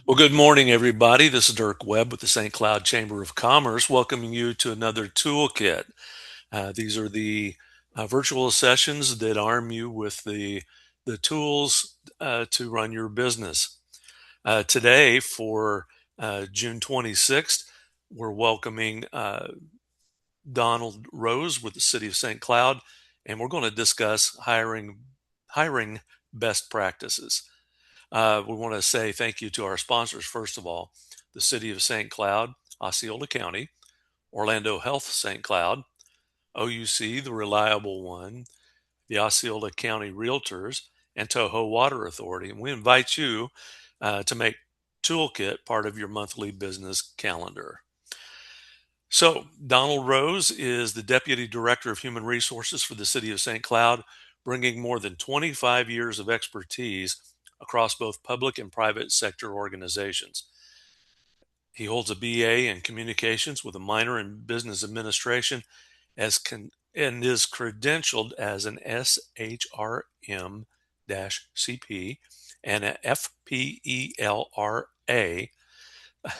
Well, good morning, everybody. This is Dirk Webb with the St. Cloud Chamber of Commerce, welcoming you to another Toolkit. These are the virtual sessions that arm you with the tools to run your business. Today, for June 26th, we're welcoming Donald Rose with the City of St. Cloud, and we're going to discuss hiring best practices. We want to say thank you to our sponsors, first of all, the City of St. Cloud, Osceola County, Orlando Health St. Cloud, OUC, the Reliable One, the Osceola County Realtors, and Toho Water Authority. And we invite you to make Toolkit part of your monthly business calendar. So, Donald Rose is the Deputy Director of Human Resources for the City of St. Cloud, bringing more than 25 years of expertise across both public and private sector organizations. He holds a BA in communications with a minor in business administration and is credentialed as an SHRM CP and a FPELRA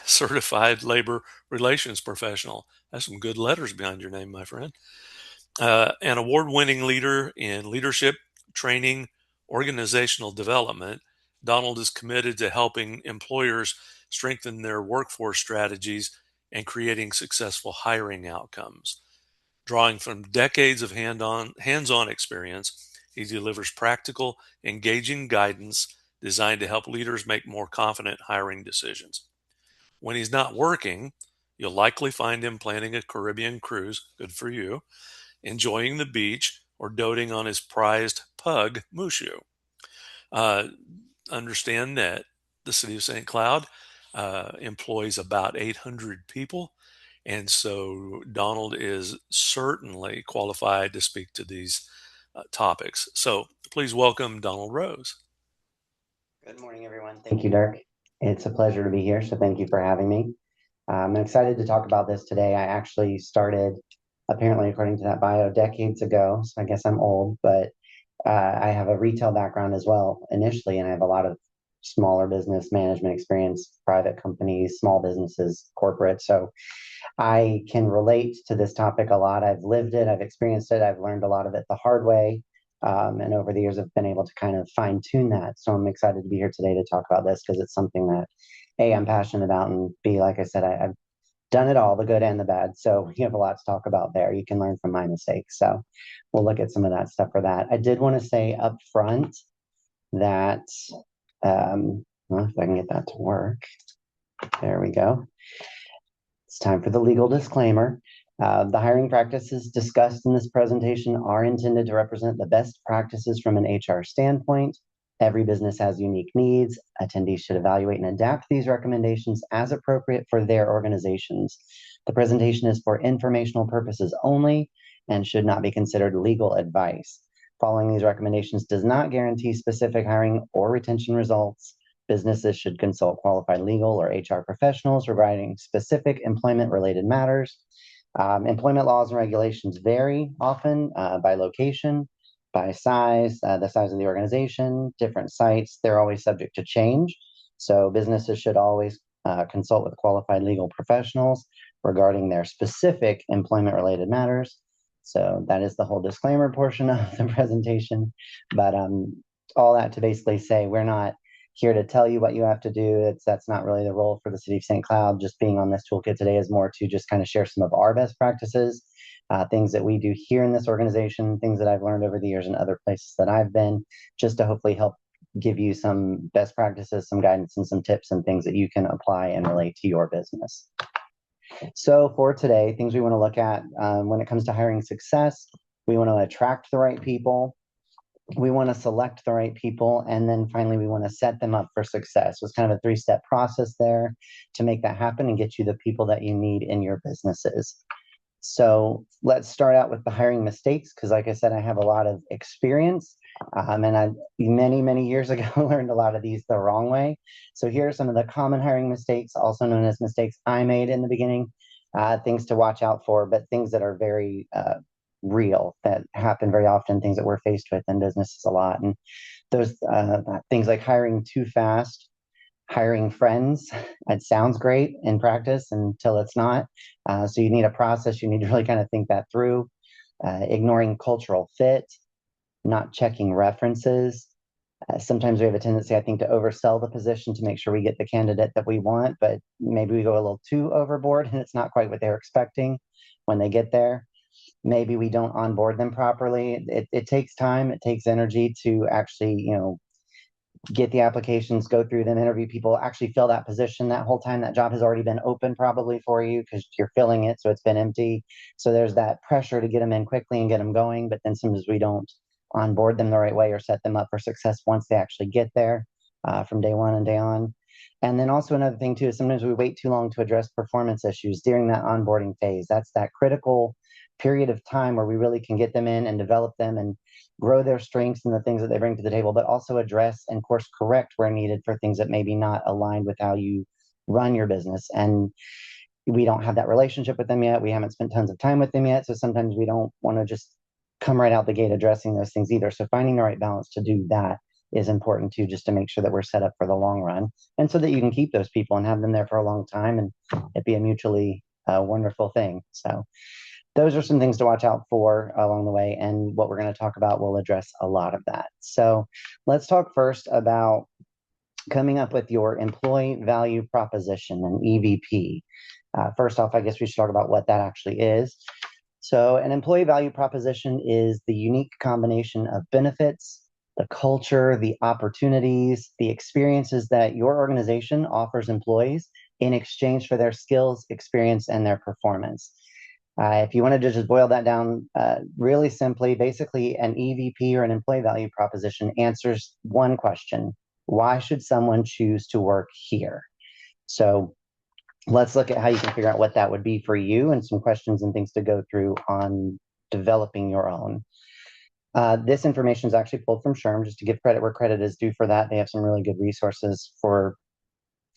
certified labor relations professional. That's some good letters behind your name, my friend. An award winning leader in leadership, training, organizational development, Donald is committed to helping employers strengthen their workforce strategies and creating successful hiring outcomes. Drawing from decades of hands on experience, he delivers practical, engaging guidance designed to help leaders make more confident hiring decisions. When he's not working, you'll likely find him planning a Caribbean cruise, good for you, enjoying the beach, or doting on his prized pug, Mushu. Uh, Understand that the city of St. Cloud employs about 800 people. And so Donald is certainly qualified to speak to these topics. So please welcome Donald Rose. Good morning, everyone. Thank you, Dirk. It's a pleasure to be here, so thank you for having me. I'm excited to talk about this today. I actually started, apparently, according to that bio, decades ago, so I guess I'm old, but I have a retail background as well initially, and I have a lot of smaller business management experience, private companies, small businesses, corporate. So I can relate to this topic a lot. I've lived it, I've experienced it, I've learned a lot of it the hard way. And over the years, I've been able to kind of fine tune that. So I'm excited to be here today to talk about this because it's something that A, I'm passionate about, and B, like I said, I've done it all, the good and the bad. So we have a lot to talk about there. You can learn from my mistakes. So we'll look at some of that stuff for that. I did want to say up front that, well, if I can get that to work, there we go. It's time for the legal disclaimer. The hiring practices discussed in this presentation are intended to represent the best practices from an HR standpoint. Every business has unique needs. Attendees should evaluate and adapt these recommendations as appropriate for their organizations. The presentation is for informational purposes only and should not be considered legal advice. Following these recommendations does not guarantee specific hiring or retention results. Businesses should consult qualified legal or HR professionals regarding specific employment-related matters. Employment laws and regulations vary often by location, by size, the size of the organization, different sites. They're always subject to change. So businesses should always consult with qualified legal professionals regarding their specific employment-related matters. So that is the whole disclaimer portion of the presentation. But all that to basically say we're not here to tell you what you have to do. That's not really the role for the City of St. Cloud. Just being on this toolkit today is more to just kind of share some of our best practices, things that we do here in this organization, things that I've learned over the years in other places that I've been, just to hopefully help give you some best practices, some guidance, and some tips and things that you can apply and relate to your business. So for today, things we want to look at when it comes to hiring success, we want to attract the right people. We want to select the right people, and then finally we want to set them up for success. So it's kind of a three-step process there to make that happen and get you the people that you need in your businesses. So let's start out with the hiring mistakes, because like I said, I have a lot of experience, and I many years ago learned a lot of these the wrong way. So here are some of the common hiring mistakes, also known as mistakes I made in the beginning, things to watch out for, but things that are very real, that happen very often, things that we're faced with in businesses a lot. And those things like hiring too fast, Hiring friends, it sounds great in practice until it's not. So you need a process. You need to really kind of think that through. Ignoring cultural fit, not checking references. Sometimes we have a tendency, I think, to oversell the position to make sure we get the candidate that we want, but maybe we go a little too overboard and it's not quite what they're expecting when they get there. Maybe we don't onboard them properly. It takes time, it takes energy to actually, get the applications, go through them, interview people, actually fill that position. That whole time that job has already been open probably for you because you're filling it, so it's been empty. So there's that pressure to get them in quickly and get them going, but then sometimes we don't onboard them the right way or set them up for success once they actually get there, from day one and day on. And then also another thing too is sometimes we wait too long to address performance issues during that onboarding phase. That's that critical period of time where we really can get them in and develop them and grow their strengths and the things that they bring to the table, but also address and course correct where needed for things that maybe not aligned with how you run your business. And we don't have that relationship with them yet. We haven't spent tons of time with them yet. So sometimes we don't want to just come right out the gate addressing those things either. So finding the right balance to do that is important too, just to make sure that we're set up for the long run and so that you can keep those people and have them there for a long time and it be a mutually wonderful thing. So those are some things to watch out for along the way. And what we're going to talk about will address a lot of that. So let's talk first about coming up with your employee value proposition, an EVP. First off, I guess we should talk about what that actually is. So an employee value proposition is the unique combination of benefits, the culture, the opportunities, the experiences that your organization offers employees in exchange for their skills, experience, and their performance. If you wanted to just boil that down really simply, basically an EVP or an employee value proposition answers one question: why should someone choose to work here? So let's look at how you can figure out what that would be for you and some questions and things to go through on developing your own. This information is actually pulled from SHRM, just to give credit where credit is due for that. They have some really good resources for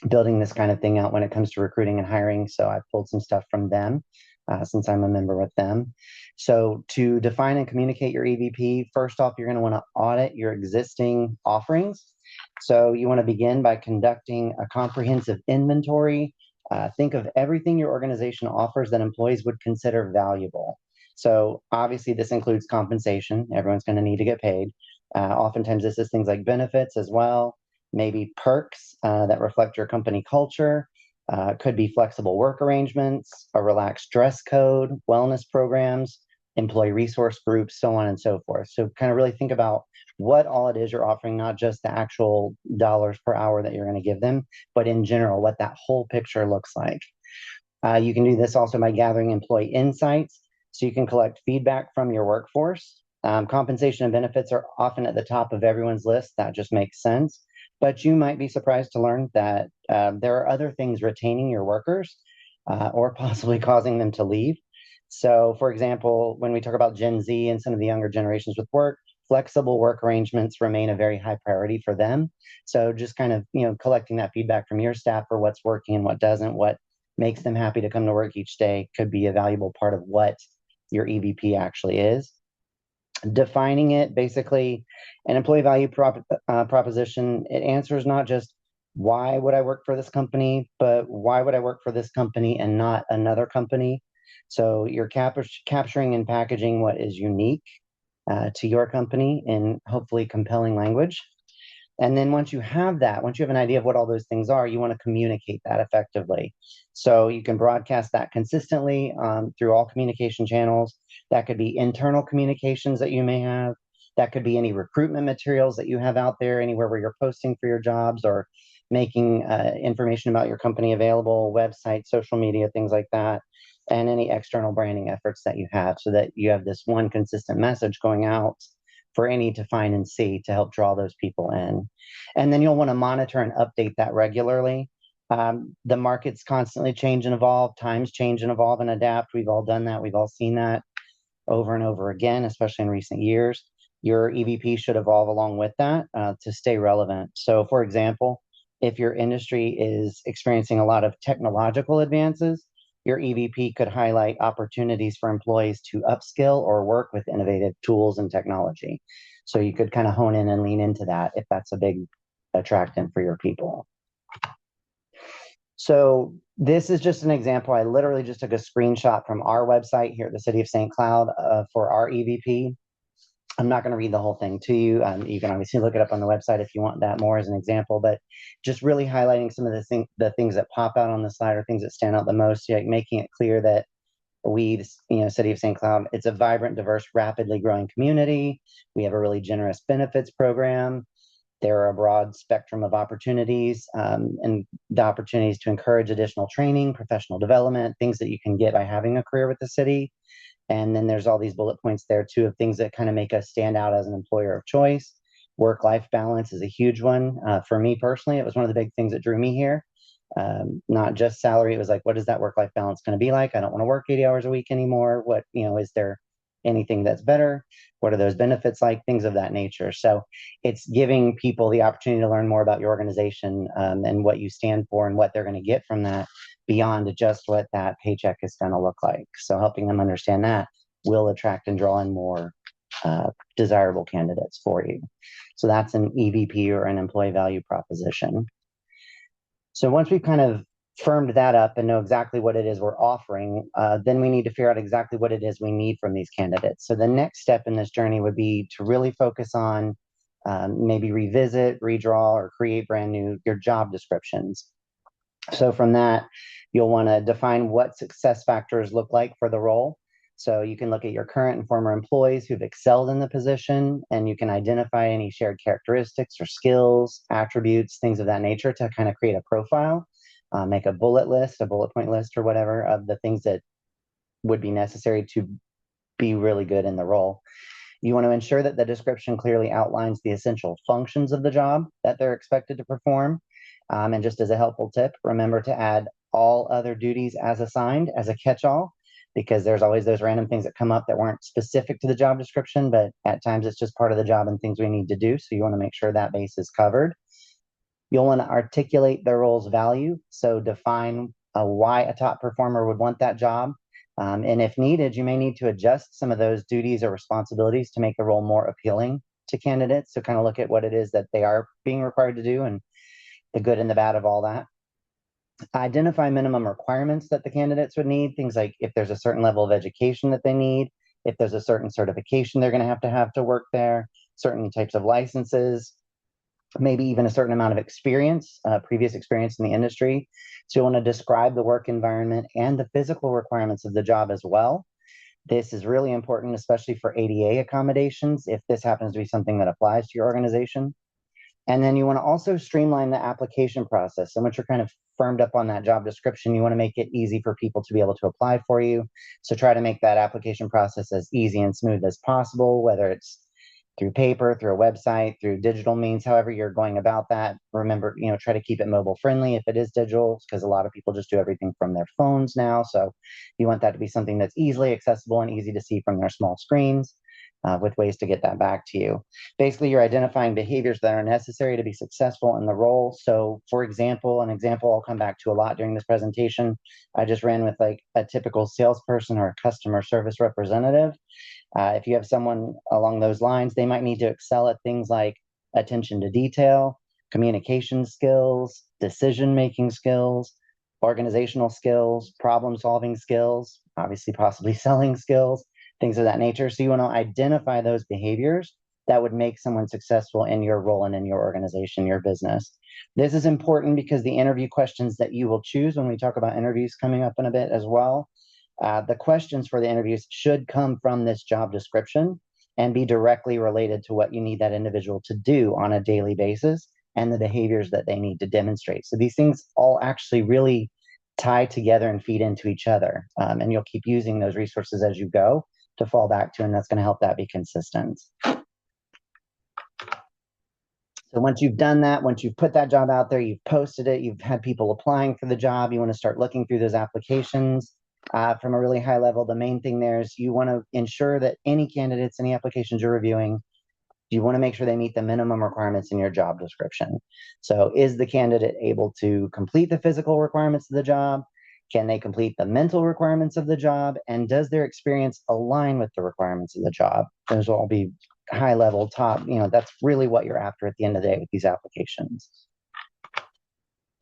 building this kind of thing out when it comes to recruiting and hiring. So I pulled some stuff from them since I'm a member with them. So to define and communicate your EVP, first off, you're going to want to audit your existing offerings. So you want to begin by conducting a comprehensive inventory. Think of everything your organization offers that employees would consider valuable. So obviously this includes compensation. Everyone's going to need to get paid. Oftentimes this is things like benefits as well, maybe perks that reflect your company culture. Could be flexible work arrangements, a relaxed dress code, wellness programs, employee resource groups, so on and so forth. So kind of really think about what all it is you're offering, not just the actual dollars per hour that you're going to give them, but in general, what that whole picture looks like. You can do this also by gathering employee insights, so you can collect feedback from your workforce. Compensation and benefits are often at the top of everyone's list. That just makes sense. But you might be surprised to learn that there are other things retaining your workers or possibly causing them to leave. So, for example, when we talk about Gen Z and some of the younger generations with work, flexible work arrangements remain a very high priority for them. So, just kind of collecting that feedback from your staff for what's working and what doesn't, what makes them happy to come to work each day, could be a valuable part of what your EVP actually is. Defining it, basically, an employee value proposition, it answers not just why would I work for this company, but why would I work for this company and not another company? So you're capturing and packaging what is unique to your company in hopefully compelling language. And then once you have that, once you have an idea of what all those things are, you want to communicate that effectively. So you can broadcast that consistently through all communication channels. That could be internal communications that you may have. That could be any recruitment materials that you have out there, anywhere where you're posting for your jobs or making information about your company available, website, social media, things like that, and any external branding efforts that you have, so that you have this one consistent message going out for any to find and see to help draw those people in. And then you'll want to monitor and update that regularly. The markets constantly change and evolve, times change and evolve and adapt. We've all done that. We've all seen that over and over again, especially in recent years. Your EVP should evolve along with that to stay relevant. So, for example, if your industry is experiencing a lot of technological advances, your EVP could highlight opportunities for employees to upskill or work with innovative tools and technology. So you could kind of hone in and lean into that if that's a big attractant for your people. So this is just an example. I literally just took a screenshot from our website here at the City of St. Cloud for our EVP. I'm not going to read the whole thing to you. You can obviously look it up on the website if you want that more as an example, but just really highlighting some of the things that pop out on the slide or things that stand out the most, like making it clear that City of St. Cloud, it's a vibrant, diverse, rapidly growing community. We have a really generous benefits program. There are a broad spectrum of opportunities and the opportunities to encourage additional training, professional development, things that you can get by having a career with the city. And then there's all these bullet points there too of things that kind of make us stand out as an employer of choice. Work-life balance is a huge one. For me personally, it was one of the big things that drew me here. Not just salary. It was like, what is that work-life balance going to be like? I don't want to work 80 hours a week anymore. Is there anything that's better? What are those benefits like? Things of that nature. So it's giving people the opportunity to learn more about your organization and what you stand for and what they're going to get from that beyond just what that paycheck is going to look like. So helping them understand that will attract and draw in more desirable candidates for you. So that's an EVP or an employee value proposition. So once we've kind of firmed that up and know exactly what it is we're offering, then we need to figure out exactly what it is we need from these candidates. So the next step in this journey would be to really focus on maybe revisit, redraw, or create brand new your job descriptions. So from that, you'll want to define what success factors look like for the role. So you can look at your current and former employees who've excelled in the position, and you can identify any shared characteristics or skills, attributes, things of that nature to kind of create a profile, make a bullet list, a bullet point list or whatever of the things that would be necessary to be really good in the role. You want to ensure that the description clearly outlines the essential functions of the job that they're expected to perform. And just as a helpful tip, remember to add all other duties as assigned as a catch-all, because there's always those random things that come up that weren't specific to the job description, but at times it's just part of the job and things we need to do. So you want to make sure that base is covered. You'll want to articulate the role's value. So define why a top performer would want that job. And if needed, you may need to adjust some of those duties or responsibilities to make the role more appealing to candidates. So kind of look at what it is that they are being required to do and the good and the bad of all that. Identify minimum requirements that the candidates would need, things like if there's a certain level of education that they need, if there's a certain certification they're going to have to work there, certain types of licenses, maybe even a certain amount of experience, previous experience in the industry. So you want to describe the work environment and the physical requirements of the job as well. This is really important, especially for ADA accommodations, if this happens to be something that applies to your organization. And then you want to also streamline the application process. So once you're kind of firmed up on that job description, you want to make it easy for people to be able to apply for you. So try to make that application process as easy and smooth as possible, whether it's through paper, through a website, through digital means, however you're going about that. Remember, try to keep it mobile friendly if it is digital, because a lot of people just do everything from their phones now. So you want that to be something that's easily accessible and easy to see from their small screens. With ways to get that back to you. Basically, you're identifying behaviors that are necessary to be successful in the role. So, for example, an example I'll come back to a lot during this presentation, I just ran with like a typical salesperson or a customer service representative. If you have someone along those lines, they might need to excel at things like attention to detail, communication skills, decision-making skills, organizational skills, problem-solving skills, obviously possibly selling skills, things of that nature. So you want to identify those behaviors that would make someone successful in your role and in your organization, your business. This is important because the interview questions that you will choose when we talk about interviews coming up in a bit as well, the questions for the interviews should come from this job description and be directly related to what you need that individual to do on a daily basis and the behaviors that they need to demonstrate. So these things all actually really tie together and feed into each other. And you'll keep using those resources as you go to fall back to, and that's going to help that be consistent. So once you've done that, once you've put that job out there, you've posted it, you've had people applying for the job, you want to start looking through those applications from a really high level. The main thing there is you want to ensure that any candidates, any applications you're reviewing, you want to make sure they meet the minimum requirements in your job description. So is the candidate able to complete the physical requirements of the job? Can they complete the mental requirements of the job? And does their experience align with the requirements of the job? Those will all be high level, top, that's really what you're after at the end of the day with these applications.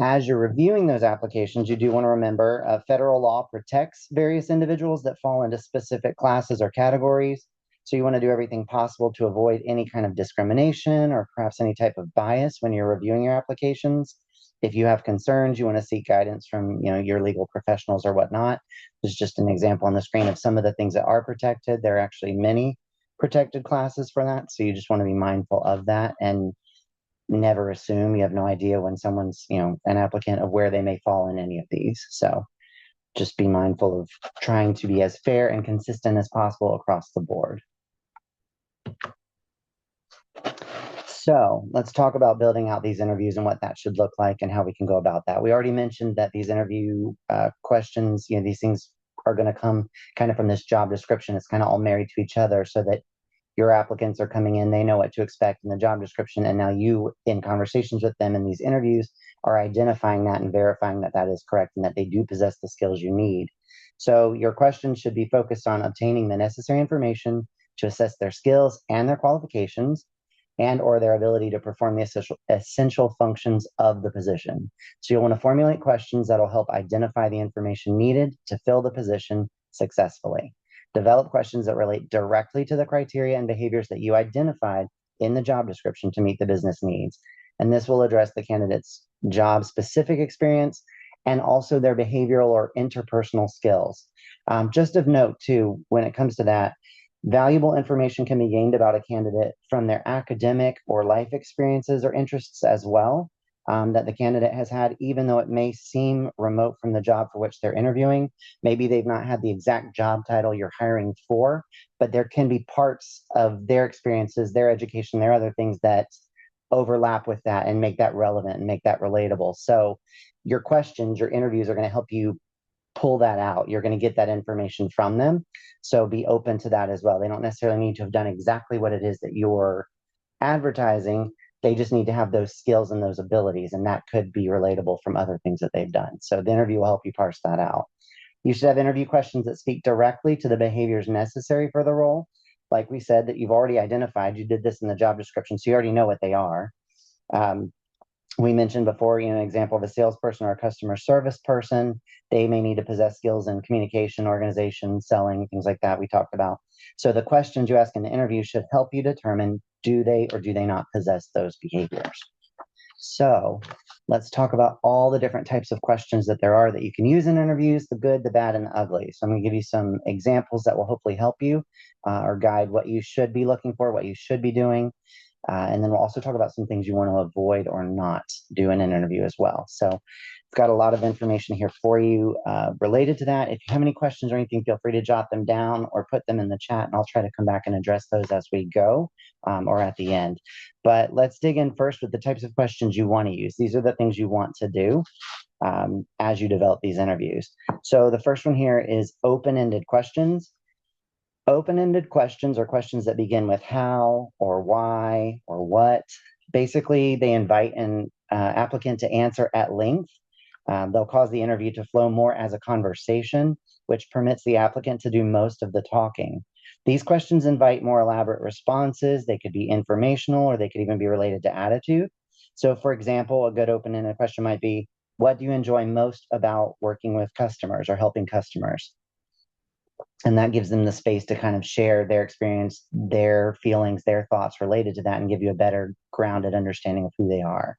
As you're reviewing those applications, you do want to remember federal law protects various individuals that fall into specific classes or categories. So you want to do everything possible to avoid any kind of discrimination or perhaps any type of bias when you're reviewing your applications. If you have concerns, you want to seek guidance from your legal professionals or whatnot. There's just an example on the screen of some of the things that are protected. There are actually many protected classes for that. So you just want to be mindful of that and never assume. You have no idea when someone's, an applicant of where they may fall in any of these. So just be mindful of trying to be as fair and consistent as possible across the board. So let's talk about building out these interviews and what that should look like and how we can go about that. We already mentioned that these interview questions, these things are going to come kind of from this job description. It's kind of all married to each other so that your applicants are coming in, they know what to expect in the job description, and now you, in conversations with them in these interviews, are identifying that and verifying that that is correct and that they do possess the skills you need. So your questions should be focused on obtaining the necessary information to assess their skills and their qualifications and or their ability to perform the essential functions of the position. So you'll want to formulate questions that will help identify the information needed to fill the position successfully. Develop questions that relate directly to the criteria and behaviors that you identified in the job description to meet the business needs. And this will address the candidate's job-specific experience and also their behavioral or interpersonal skills. Just of note, too, when it comes to that, valuable information can be gained about a candidate from their academic or life experiences or interests as well. That the candidate has had, even though it may seem remote from the job for which they're interviewing. Maybe they've not had the exact job title you're hiring for, but there can be parts of their experiences, their education, their other things that overlap with that and make that relevant and make that relatable. So your questions, your interviews are going to help you pull that out. You're going to get that information from them. So be open to that as well. They don't necessarily need to have done exactly what it is that you're advertising. They just need to have those skills and those abilities, and that could be relatable from other things that they've done. So the interview will help you parse that out. You should have interview questions that speak directly to the behaviors necessary for the role. Like we said, that you've already identified. You did this in the job description, so you already know what they are. We mentioned before, an example of a salesperson or a customer service person. They may need to possess skills in communication, organization, selling, things like that we talked about. So the questions you ask in the interview should help you determine, do they or do they not possess those behaviors? So let's talk about all the different types of questions that there are that you can use in interviews, the good, the bad, and the ugly. So I'm going to give you some examples that will hopefully help you or guide what you should be looking for, what you should be doing. And then we'll also talk about some things you want to avoid or not do in an interview as well. So I've got a lot of information here for you related to that. If you have any questions or anything, feel free to jot them down or put them in the chat, and I'll try to come back and address those as we go or at the end. But let's dig in first with the types of questions you want to use. These are the things you want to do as you develop these interviews. So the first one here is open-ended questions. Open-ended questions are questions that begin with how or why or what. Basically, they invite an applicant to answer at length. They'll cause the interview to flow more as a conversation, which permits the applicant to do most of the talking. These questions invite more elaborate responses. They could be informational or they could even be related to attitude. So, for example, a good open-ended question might be, what do you enjoy most about working with customers or helping customers? And that gives them the space to kind of share their experience, their feelings, their thoughts related to that, and give you a better grounded understanding of who they are.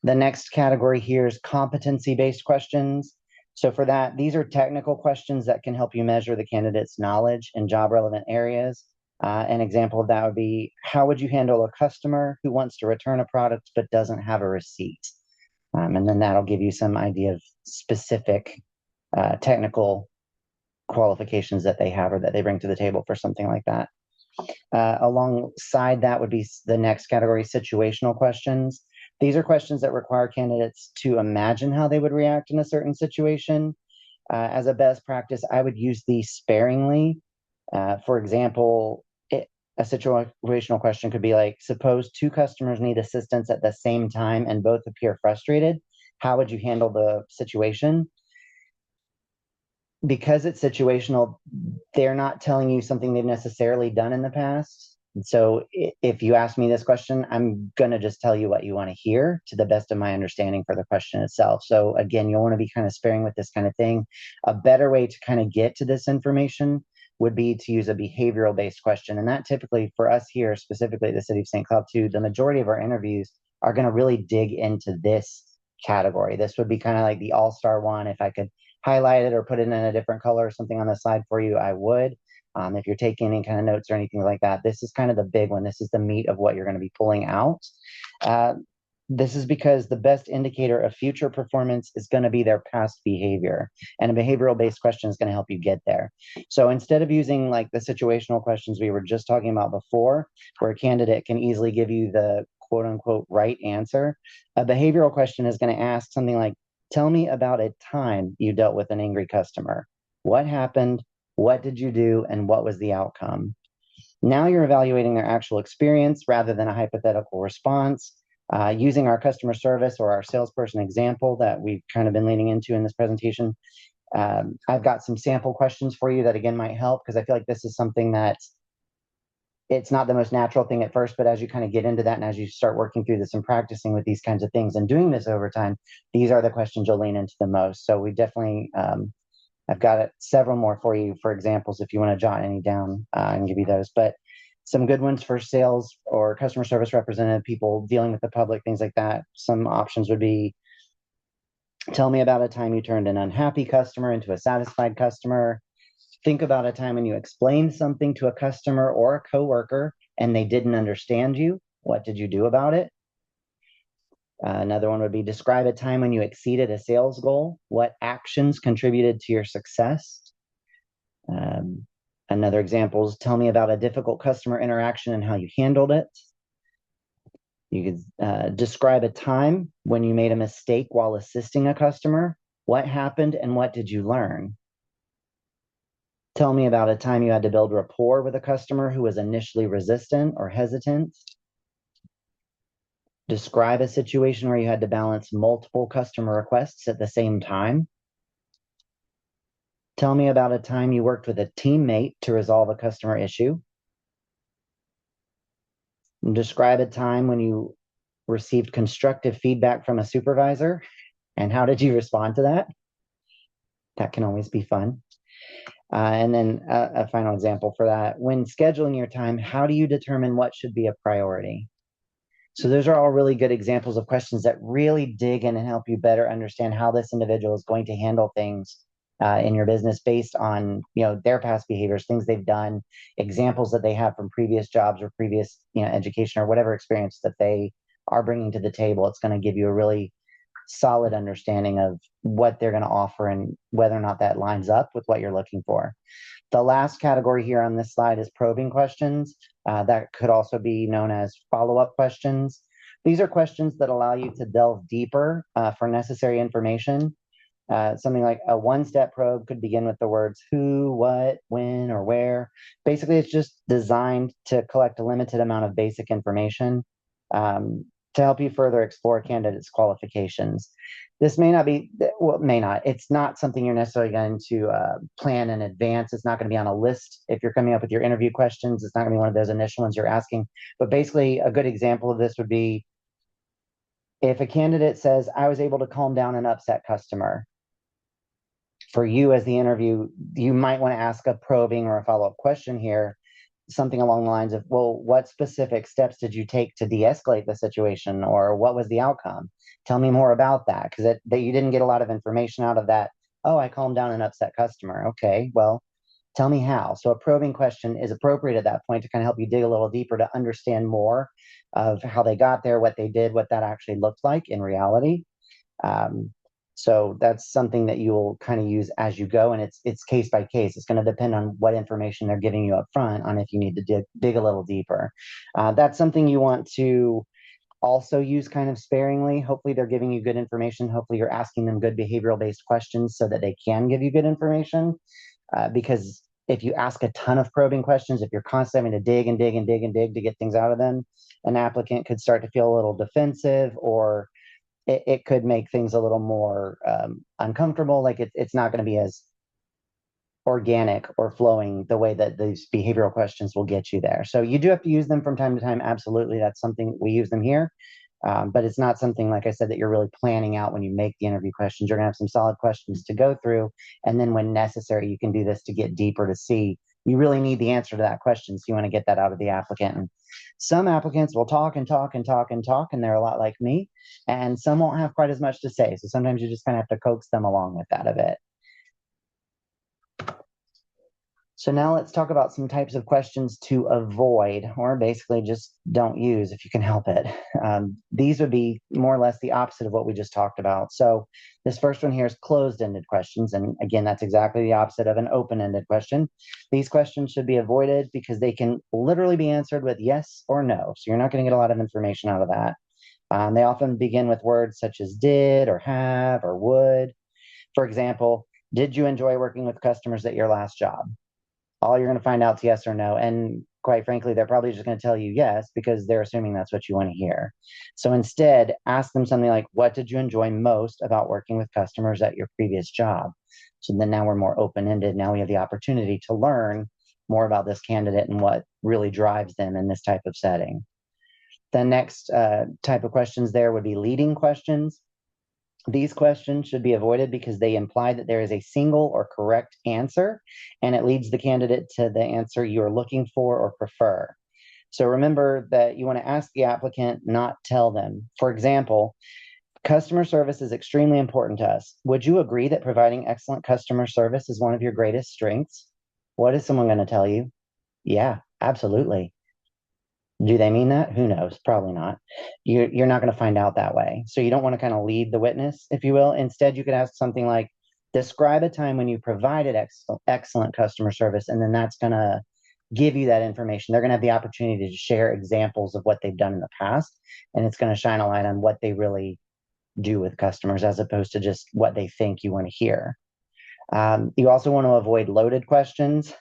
The next category here is competency-based questions. So for that, these are technical questions that can help you measure the candidate's knowledge in job-relevant areas. An example of that would be, how would you handle a customer who wants to return a product but doesn't have a receipt? And then that'll give you some idea of specific technical qualifications that they have or that they bring to the table for something like that. Alongside that would be the next category, situational questions. These are questions that require candidates to imagine how they would react in a certain situation. As a best practice, I would use these sparingly. For example, a situational question could be like, suppose two customers need assistance at the same time and both appear frustrated. How would you handle the situation? Because it's situational, they're not telling you something they've necessarily done in the past. So if you ask me this question, I'm going to just tell you what you want to hear to the best of my understanding for the question itself. So again, you'll want to be kind of sparing with this kind of thing. A better way to kind of get to this information would be to use a behavioral based question. And that typically for us here, specifically at the City of St. Cloud too, the majority of our interviews are going to really dig into this category. This would be kind of like the all-star one. If I could highlight it or put it in a different color or something on the slide for you, I would. If you're taking any kind of notes or anything like that, this is kind of the big one. This is the meat of what you're going to be pulling out. Uh, this is because the best indicator of future performance is going to be their past behavior. And a behavioral based question is going to help you get there. So instead of using like the situational questions we were just talking about before, where a candidate can easily give you the quote unquote right answer, a behavioral question is going to ask something like, tell me about a time you dealt with an angry customer. What happened? What did you do? And what was the outcome? Now you're evaluating their actual experience rather than a hypothetical response. Using our customer service or our salesperson example that we've kind of been leaning into in this presentation, I've got some sample questions for you that again might help because I feel like this is something that it's not the most natural thing at first, but as you kind of get into that and as you start working through this and practicing with these kinds of things and doing this over time, these are the questions you'll lean into the most. So we definitely I've got several more for you for examples if you want to jot any down. I can give you those. But some good ones for sales or customer service representative, people dealing with the public, things like that. Some options would be, tell me about a time you turned an unhappy customer into a satisfied customer. Think about a time when you explained something to a customer or a coworker and they didn't understand you. What did you do about it? Another one would be, describe a time when you exceeded a sales goal. What actions contributed to your success? Um, Another example is, tell me about a difficult customer interaction and how you handled it. You could describe a time when you made a mistake while assisting a customer. What happened and what did you learn? Tell me about a time you had to build rapport with a customer who was initially resistant or hesitant. Describe a situation where you had to balance multiple customer requests at the same time. Tell me about a time you worked with a teammate to resolve a customer issue. Describe a time when you received constructive feedback from a supervisor and how did you respond to that? That can always be fun. And then a final example for that, when scheduling your time, how do you determine what should be a priority? So those are all really good examples of questions that really dig in and help you better understand how this individual is going to handle things in your business based on their past behaviors, things they've done, examples that they have from previous jobs or previous education or whatever experience that they are bringing to the table. It's going to give you a really solid understanding of what they're going to offer and whether or not that lines up with what you're looking for. The last category here on this slide is probing questions. That could also be known as follow-up questions. These are questions that allow you to delve deeper for necessary information. Something like a one-step probe could begin with the words who, what, when, or where. Basically, it's just designed to collect a limited amount of basic information to help you further explore candidates' qualifications. This may not be, well, may not. It's not something you're necessarily going to plan in advance. It's not going to be on a list if you're coming up with your interview questions. It's not going to be one of those initial ones you're asking. But basically, a good example of this would be if a candidate says, I was able to calm down an upset customer. For you as the interview, you might want to ask a probing or a follow-up question here, something along the lines of, well, what specific steps did you take to de-escalate the situation, or what was the outcome? Tell me more about that, because that you didn't get a lot of information out of that. Oh, I calmed down an upset customer. Okay, well, tell me how. So a probing question is appropriate at that point to kind of help you dig a little deeper to understand more of how they got there, what they did, what that actually looked like in reality. Um, so that's something that you will kind of use as you go, and it's case by case. It's going to depend on what information they're giving you up front on if you need to dig a little deeper. That's something you want to also use kind of sparingly. Hopefully they're giving you good information. Hopefully you're asking them good behavioral based questions so that they can give you good information. Because if you ask a ton of probing questions, if you're constantly having to dig and dig and dig and dig to get things out of them, an applicant could start to feel a little defensive, or it could make things a little more uncomfortable. Like it's not going to be as organic or flowing the way that these behavioral questions will get you there. So you do have to use them from time to time. Absolutely. That's something we use them here. But it's not something, like I said, that you're really planning out when you make the interview questions. You're going to have some solid questions to go through. And then when necessary, you can do this to get deeper to see you really need the answer to that question. So you want to get that out of the applicant. And some applicants will talk and talk and talk and talk, and they're a lot like me. And some won't have quite as much to say. So sometimes you just kind of have to coax them along with that a bit. So now let's talk about some types of questions to avoid, or basically just don't use if you can help it. These would be more or less the opposite of what we just talked about. So this first one here is closed-ended questions. And again, that's exactly the opposite of an open-ended question. These questions should be avoided because they can literally be answered with yes or no. So you're not going to get a lot of information out of that. They often begin with words such as did or have or would. For example, did you enjoy working with customers at your last job? All you're going to find out is yes or no. And quite frankly, they're probably just going to tell you yes because they're assuming that's what you want to hear. So instead, ask them something like, what did you enjoy most about working with customers at your previous job? So then now we're more open ended. Now we have the opportunity to learn more about this candidate and what really drives them in this type of setting. The next type of questions there would be leading questions. These questions should be avoided because they imply that there is a single or correct answer, and it leads the candidate to the answer you're looking for or prefer. So remember that you want to ask the applicant, not tell them. For example, customer service is extremely important to us. Would you agree that providing excellent customer service is one of your greatest strengths? What is someone going to tell you? Yeah, absolutely. Do they mean that? Who knows? Probably not. You're not going to find out that way. So you don't want to kind of lead the witness, if you will. Instead, you could ask something like, describe a time when you provided excellent customer service. And then that's going to give you that information. They're going to have the opportunity to share examples of what they've done in the past. And it's going to shine a light on what they really do with customers as opposed to just what they think you want to hear. You also want to avoid loaded questions.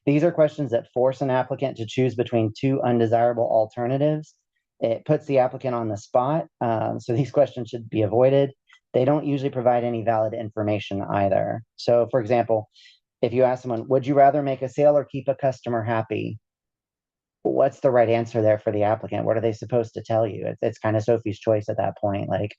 These are questions that force an applicant to choose between two undesirable alternatives. It puts the applicant on the spot. So these questions should be avoided. They don't usually provide any valid information either. So, for example, if you ask someone, would you rather make a sale or keep a customer happy? What's the right answer there for the applicant? What are they supposed to tell you? It's kind of Sophie's choice at that point. Like,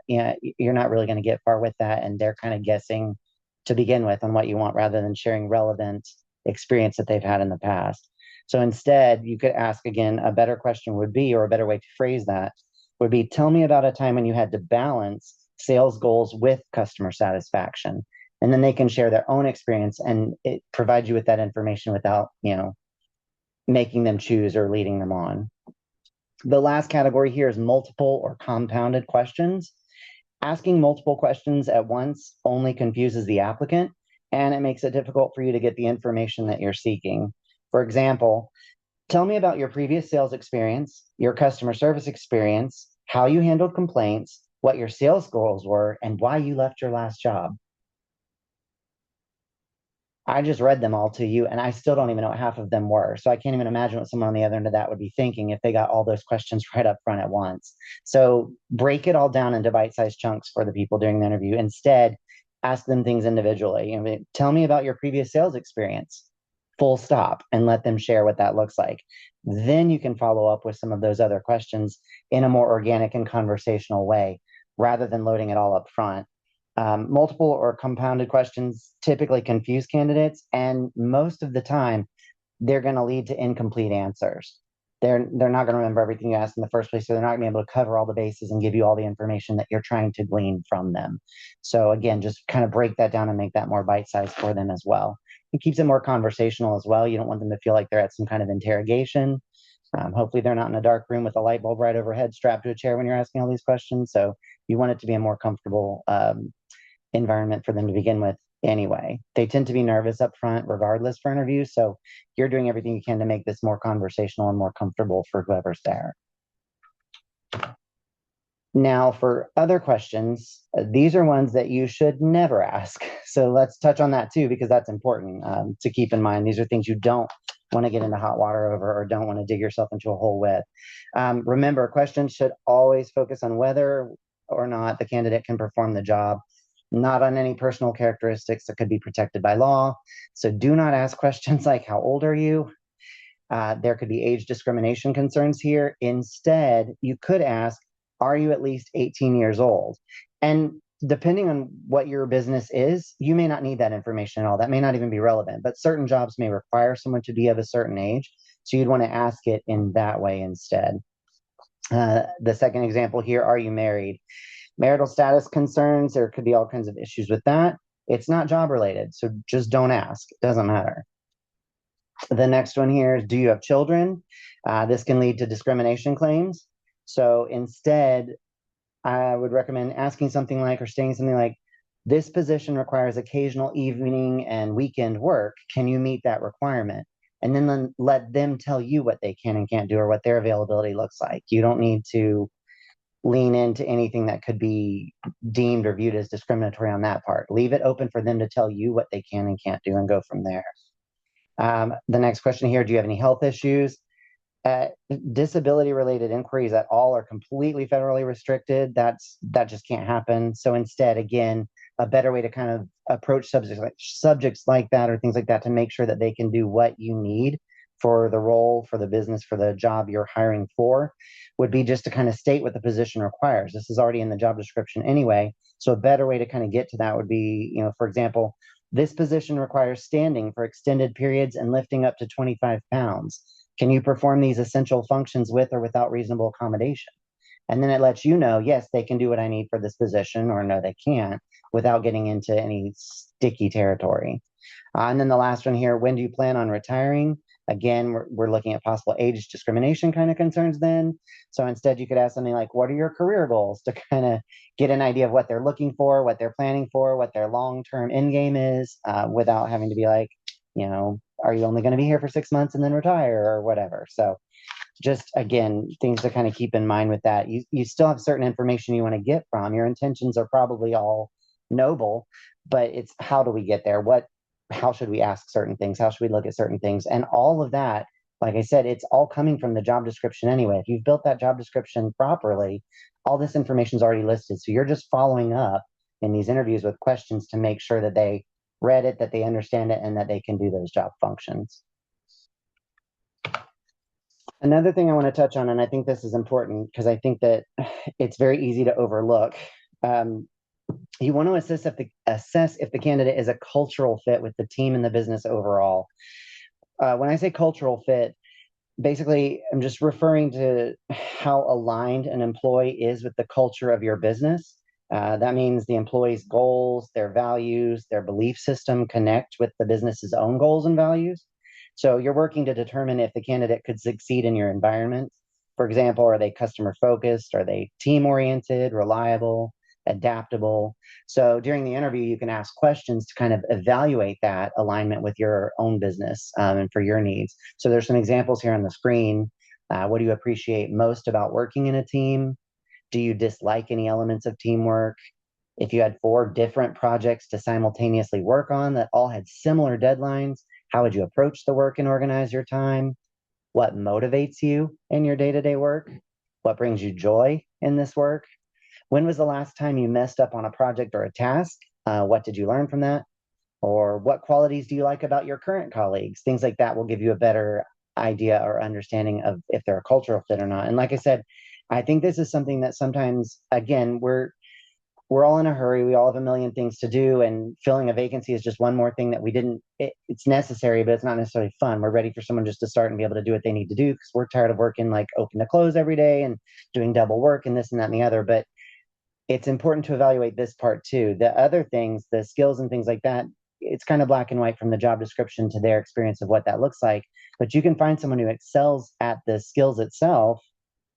yeah, you're not really going to get far with that. And they're kind of guessing to begin with on what you want rather than sharing relevant experience that they've had in the past. So instead, you could ask again, a better question would be, or a better way to phrase that would be, tell me about a time when you had to balance sales goals with customer satisfaction. And then they can share their own experience and it provides you with that information without, making them choose or leading them on. The last category here is multiple or compounded questions. Asking multiple questions at once only confuses the applicant and it makes it difficult for you to get the information that you're seeking. For example, tell me about your previous sales experience, your customer service experience, how you handled complaints, what your sales goals were, and why you left your last job. I just read them all to you, and I still don't even know what half of them were. So I can't even imagine what someone on the other end of that would be thinking if they got all those questions right up front at once. So break it all down into bite-sized chunks for the people during the interview. Instead, ask them things individually. Tell me about your previous sales experience, full stop, and let them share what that looks like. Then you can follow up with some of those other questions in a more organic and conversational way rather than loading it all up front. Multiple or compounded questions typically confuse candidates, and most of the time, they're going to lead to incomplete answers. They're not going to remember everything you asked in the first place, so they're not going to be able to cover all the bases and give you all the information that you're trying to glean from them. So again, just kind of break that down and make that more bite-sized for them as well. It keeps it more conversational as well. You don't want them to feel like they're at some kind of interrogation. Hopefully, they're not in a dark room with a light bulb right overhead strapped to a chair when you're asking all these questions. So you want it to be a more comfortable environment for them to begin with anyway. They tend to be nervous up front regardless for interviews. So you're doing everything you can to make this more conversational and more comfortable for whoever's there. Now, for other questions, these are ones that you should never ask. So let's touch on that too, because that's important to keep in mind. These are things you don't want to get into hot water over or don't want to dig yourself into a hole with. Remember, questions should always focus on whether or not the candidate can perform the job. not on any personal characteristics that could be protected by law. So do not ask questions like, how old are you? There could be age discrimination concerns here. Instead, you could ask, are you at least 18 years old? And depending on what your business is, you may not need that information at all. That may not even be relevant, but certain jobs may require someone to be of a certain age. So you'd want to ask it in that way instead. The second example here, are you married? Marital status concerns, there could be all kinds of issues with that. It's not job related, so just don't ask. It doesn't matter. The next one here is, do you have children? This can lead to discrimination claims. So instead, I would recommend asking something like, or saying something like, this position requires occasional evening and weekend work. Can you meet that requirement? And then let them tell you what they can and can't do or what their availability looks like. You don't need to lean into anything that could be deemed or viewed as discriminatory on that part. Leave it open for them to tell you what they can and can't do and go from there. The next question here, do you have any health issues? Uh, Disability related inquiries at all are completely federally restricted. That just can't happen. So instead, again, a better way to kind of approach subjects like that or things like that to make sure that they can do what you need for the role, for the business, for the job you're hiring for, would be just to kind of state what the position requires. This is already in the job description anyway. So a better way to kind of get to that would be, for example, this position requires standing for extended periods and lifting up to 25 pounds. Can you perform these essential functions with or without reasonable accommodation? And then it lets you know, yes, they can do what I need for this position, or no, they can't, without getting into any sticky territory. And then the last one here, when do you plan on retiring? Again, we're looking at possible age discrimination kind of concerns then. So instead, you could ask something like, what are your career goals, to kind of get an idea of what they're looking for, what they're planning for, what their long term end game is, without having to be like, are you only going to be here for 6 months and then retire or whatever? So just again, things to kind of keep in mind with that. You still have certain information you want to get from. Your intentions are probably all noble, but it's, how do we get there? How should we ask certain things? How should we look at certain things? And all of that, like I said, it's all coming from the job description anyway. If you've built that job description properly, all this information is already listed. So you're just following up in these interviews with questions to make sure that they read it, that they understand it, and that they can do those job functions. Another thing I want to touch on, and I think this is important because I think that it's very easy to overlook. Um, you want to assess if the candidate is a cultural fit with the team and the business overall. When I say cultural fit, basically I'm just referring to how aligned an employee is with the culture of your business. That means the employee's goals, their values, their belief system connect with the business's own goals and values. So you're working to determine if the candidate could succeed in your environment. For example, are they customer focused? Are they team oriented, reliable, adaptable? So during the interview, you can ask questions to kind of evaluate that alignment with your own business, and for your needs. So there's some examples here on the screen. What do you appreciate most about working in a team? Do you dislike any elements of teamwork? If you had 4 different projects to simultaneously work on that all had similar deadlines, how would you approach the work and organize your time? What motivates you in your day to day work? What brings you joy in this work? When was the last time you messed up on a project or a task? What did you learn from that? Or what qualities do you like about your current colleagues? Things like that will give you a better idea or understanding of if they're a cultural fit or not. And like I said, I think this is something that sometimes, again, we're all in a hurry. We all have a million things to do, and filling a vacancy is just one more thing that we didn't. It's necessary, but it's not necessarily fun. We're ready for someone just to start and be able to do what they need to do because we're tired of working like open to close every day and doing double work and this and that and the other. But it's important to evaluate this part too. The other things, the skills and things like that, it's kind of black and white from the job description to their experience of what that looks like. But you can find someone who excels at the skills itself,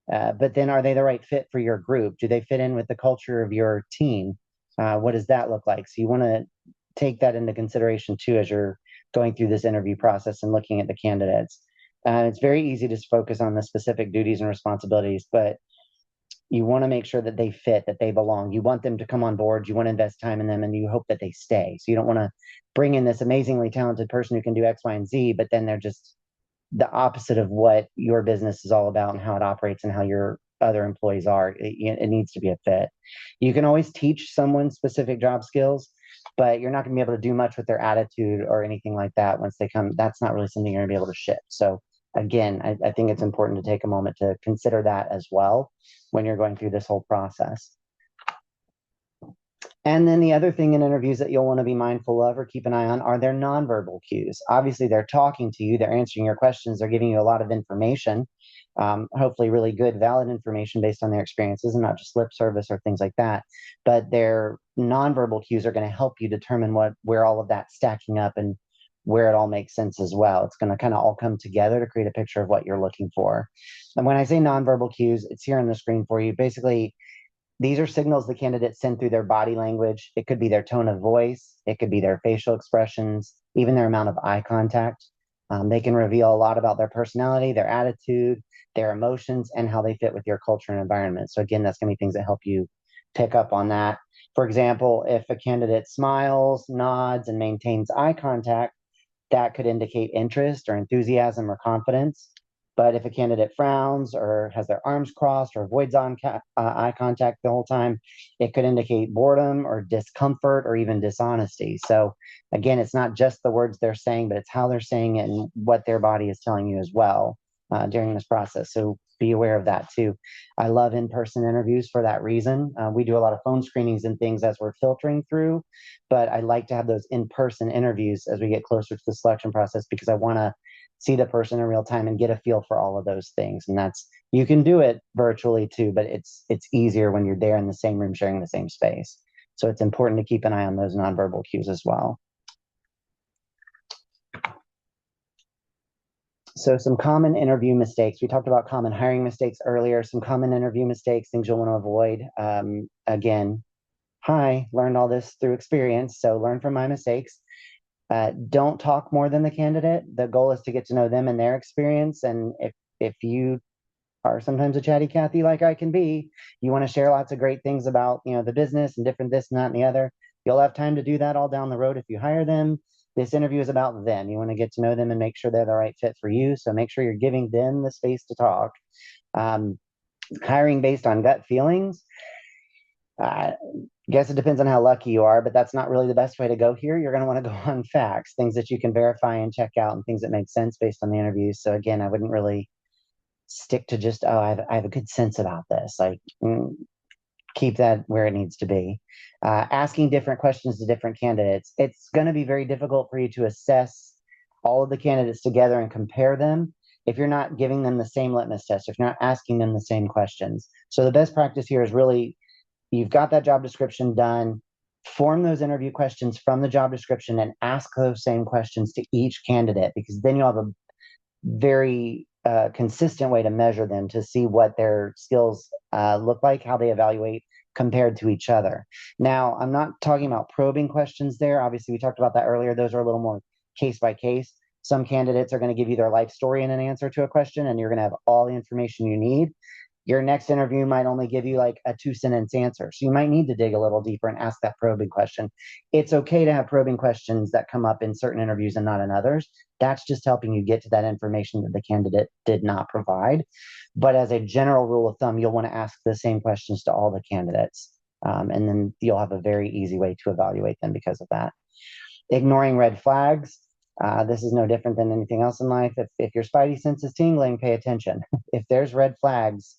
but then are they the right fit for your group? Do they fit in with the culture of your team? What does that look like? So you want to take that into consideration too as you're going through this interview process and looking at the candidates. It's very easy to focus on the specific duties and responsibilities, but you want to make sure that they fit, that they belong. You want them to come on board. You want to invest time in them, and you hope that they stay. So you don't want to bring in this amazingly talented person who can do X, Y, and Z, but then they're just the opposite of what your business is all about and how it operates and how you're other employees are. It needs to be a fit. You can always teach someone specific job skills, but you're not going to be able to do much with their attitude or anything like that once they come. That's not really something you're going to be able to ship. So again, I think it's important to take a moment to consider that as well when you're going through this whole process. And then the other thing in interviews that you'll want to be mindful of or keep an eye on are their nonverbal cues. Obviously, they're talking to you, they're answering your questions, they're giving you a lot of information, hopefully really good, valid information based on their experiences and not just lip service or things like that. But their nonverbal cues are going to help you determine where all of that's stacking up and where it all makes sense as well. It's going to kind of all come together to create a picture of what you're looking for. And when I say nonverbal cues, it's here on the screen for you. Basically, these are signals the candidates send through their body language. It could be their tone of voice, it could be their facial expressions, even their amount of eye contact. They can reveal a lot about their personality, their attitude, their emotions, and how they fit with your culture and environment. So, again, that's going to be things that help you pick up on that. For example, if a candidate smiles, nods, and maintains eye contact, that could indicate interest or enthusiasm or confidence. But if a candidate frowns or has their arms crossed or avoids eye contact the whole time, it could indicate boredom or discomfort or even dishonesty. So, again, it's not just the words they're saying, but it's how they're saying it and what their body is telling you as well during this process. So, be aware of that too. I love in person interviews for that reason. We do a lot of phone screenings and things as we're filtering through, but I like to have those in person interviews as we get closer to the selection process because I want to see the person in real time and get a feel for all of those things. And that's, you can do it virtually too, but it's easier when you're there in the same room sharing the same space. So it's important to keep an eye on those nonverbal cues as well. So some common interview mistakes. We talked about common hiring mistakes earlier. Some common interview mistakes, things you'll want to avoid. Again, hi, learned all this through experience. So learn from my mistakes. Don't talk more than the candidate. The goal is to get to know them and their experience. And if you are sometimes a chatty Cathy like I can be, you want to share lots of great things about the business and different this and that and the other. You'll have time to do that all down the road if you hire them. This interview is about them. You want to get to know them and make sure they're the right fit for you. So make sure you're giving them the space to talk. Um, Hiring based on gut feelings. I guess it depends on how lucky you are, but that's not really the best way to go here. You're going to want to go on facts, things that you can verify and check out, and things that make sense based on the interviews. So again, I wouldn't really stick to just, oh, I have a good sense about this. Like, keep that where it needs to be. Asking different questions to different candidates. It's going to be very difficult for you to assess all of the candidates together and compare them if you're not giving them the same litmus test, if you're not asking them the same questions. So the best practice here is really, you've got that job description done, form those interview questions from the job description and ask those same questions to each candidate, because then you'll have a very consistent way to measure them to see what their skills look like, how they evaluate compared to each other. Now, I'm not talking about probing questions there. Obviously, we talked about that earlier. Those are a little more case by case. Some candidates are going to give you their life story in an answer to a question, and you're going to have all the information you need. Your next interview might only give you like a 2 sentence answer. So you might need to dig a little deeper and ask that probing question. It's okay to have probing questions that come up in certain interviews and not in others. That's just helping you get to that information that the candidate did not provide. But as a general rule of thumb, you'll want to ask the same questions to all the candidates. And then you'll have a very easy way to evaluate them because of that. Ignoring red flags. This is no different than anything else in life. If your spidey sense is tingling, pay attention. If there's red flags,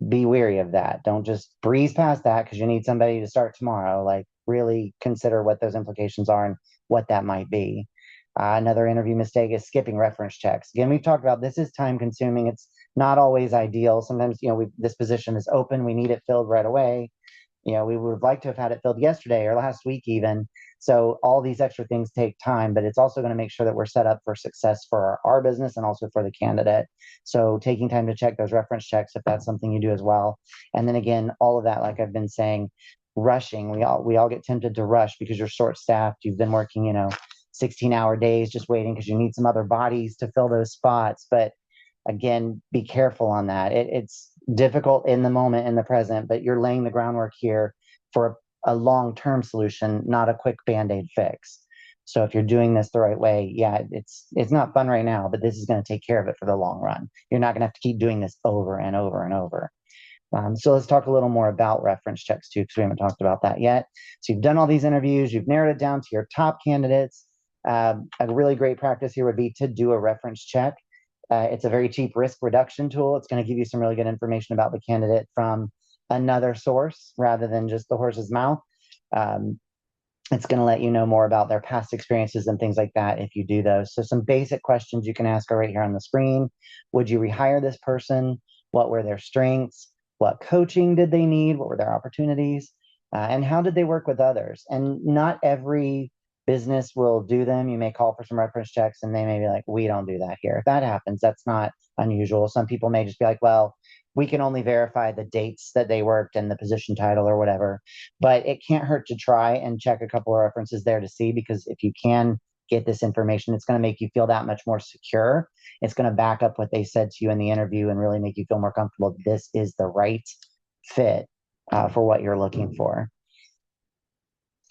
be wary of that. Don't just breeze past that because you need somebody to start tomorrow. Like, really consider what those implications are and what that might be. Another interview mistake is skipping reference checks. Again, we've talked about this is time consuming. It's not always ideal. Sometimes, this position is open. We need it filled right away. We would have liked to have had it filled yesterday or last week even. So all these extra things take time, but it's also going to make sure that we're set up for success for our business and also for the candidate. So taking time to check those reference checks, if that's something you do as well. And then again, all of that, like I've been saying, rushing. We all get tempted to rush because you're short staffed. You've been working, 16-hour days just waiting because you need some other bodies to fill those spots. But again, be careful on that. It's difficult in the moment, in the present, but you're laying the groundwork here for a long-term solution, not a quick Band-Aid fix. So if you're doing this the right way, yeah, it's not fun right now, but this is going to take care of it for the long run. You're not going to have to keep doing this over and over and over. So let's talk a little more about reference checks too, because we haven't talked about that yet. So you've done all these interviews, you've narrowed it down to your top candidates. A really great practice here would be to do a reference check. It's a very cheap risk reduction tool. It's going to give you some really good information about the candidate from another source rather than just the horse's mouth. Um, it's going to let you know more about their past experiences and things like that if you do those. So some basic questions you can ask are right here on the screen. Would you rehire this person? What were their strengths? What coaching did they need? What were their opportunities? And how did they work with others? And not every business will do them. You may call for some reference checks and they may be like, we don't do that here. If that happens, that's not unusual. Some people may just be like, well, we can only verify the dates that they worked and the position title or whatever, but it can't hurt to try and check a couple of references there to see, because if you can get this information, it's going to make you feel that much more secure. It's going to back up what they said to you in the interview and really make you feel more comfortable that this is the right fit for what you're looking for.